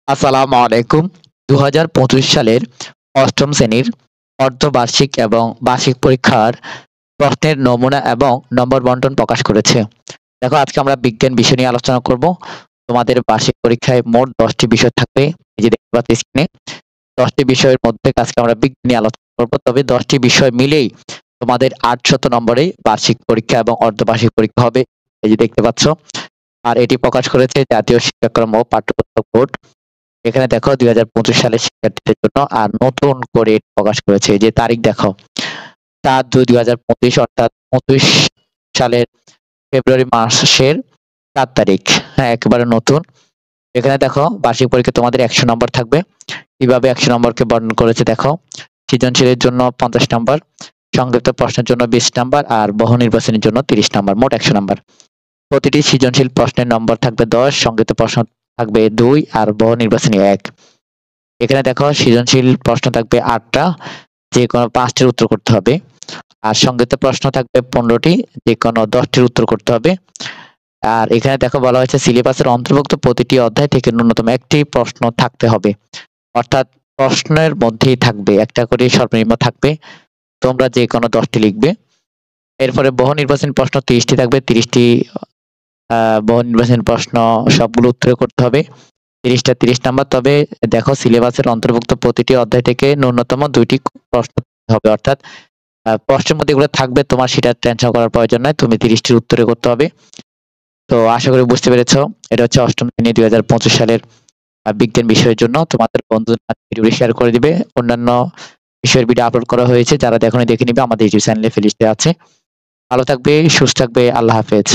আসসালামু আলাইকুম। ২০২৫ সালের ৮ম শ্রেণীর অর্ধবার্ষিক এবং বার্ষিক পরীক্ষার প্রশ্নের নমুনা এবং নম্বর বন্টন প্রকাশ করেছে। দেখো, আজকে আমরা বিজ্ঞান বিষয় নিয়ে আলোচনা করব। তোমাদের বার্ষিক পরীক্ষায় মোট ১০ টি বিষয় থাকবে। এই যে দেখতে পাচ্ছ স্ক্রিনে ১০ টি বিষয়ের মধ্যে আজকে আমরা বিজ্ঞান নিয়ে আলোচনা করব। তবে ১০ টি বিষয় মিলেই তোমাদের ৮০০ নম্বরে বার্ষিক পরীক্ষা এবং অর্ধবার্ষিক পরীক্ষা হবে। এই যে দেখতে পাচ্ছ। আর এটি প্রকাশ করেছে জাতীয় শিক্ষাক্রম ও পাঠ্যপুস্তক বোর্ড। এখানে দেখো ২০২৫ সালের শিক্ষার্থীদের জন্য আর নতুন করে প্রকাশ করেছে। যে তারিখ দেখো ৪/২/২০২৫ অর্থাৎ ২৫ সালের ফেব্রুয়ারি মাসের ৪ তারিখ। হ্যাঁ, একেবারে নতুন। এখানে দেখো বার্ষিক পরীক্ষা তোমাদের ১০০ নম্বর থাকবে। কিভাবে ১০০ নম্বরকে বর্ণন করেছে দেখো। সৃজনশীলের জন্য ৫০ নম্বর, সংক্ষিপ্ত প্রশ্নের জন্য ২০ নম্বর আর বহু নির্বাচনের জন্য ৩০ নম্বর, মোট ১০০ নম্বর। প্রতিটি সৃজনশীল প্রশ্নের নম্বর থাকবে ১০, সংক্ষিপ্ত প্রশ্ন থাকবে ২ আর বহু নির্বাচনী ১। এখানে দেখো সৃজনশীল প্রশ্ন থাকবে ৮টা, যে কোনো ৫টির উত্তর করতে হবে। আর সংক্ষিপ্ত প্রশ্ন থাকবে ১৫টি, যে কোনো ১০টির উত্তর করতে হবে। আর এখানে দেখো বলা হয়েছে সিলেবাসের অন্তর্ভুক্ত প্রতিটি অধ্যায় থেকে ন্যূনতম একটি প্রশ্ন থাকতে হবে। অর্থাৎ প্রশ্নের মধ্যেই থাকবে একটা করে সর্বনিম্ন থাকবে। তোমরা যে কোনো ১০টি লিখবে। এরপরে বহু নির্বাচনী প্রশ্ন ৩০টি থাকবে। ৩০টি বহু নির্বাচনী প্রশ্ন সবগুলো উত্তর করতে হবে। ৩০টা ৩০ নাম্বার। তবে দেখো সিলেবাসের অন্তর্ভুক্ত প্রতিটি অধ্যায় থেকে ন্যূনতম ২টি প্রশ্ন হবে। অর্থাৎ প্রশ্নের মধ্যে এগুলো থাকবে, তোমার সেটা টেনশন করার প্রয়োজন নাই। তুমি ৩০টির উত্তরে করতে হবে। তো আশা করি বুঝতে পেরেছো। এটা হচ্ছে ৮ম শ্রেণী ২০২৫ সালের বিজ্ঞান বিষয়ের জন্য। তোমাদের বন্ধুরা ভিডিওটি শেয়ার করে দিবে। অন্যান্য বিষয়ের ভিডিও আপলোড করা হয়েছে, যারা দেখোনি দেখে নিবে। আমাদের ইউটিউব চ্যানেলে প্লেলিস্টে আছে। ভালো থাকবে, সুস্থ থাকবে। আল্লাহ হাফেজ।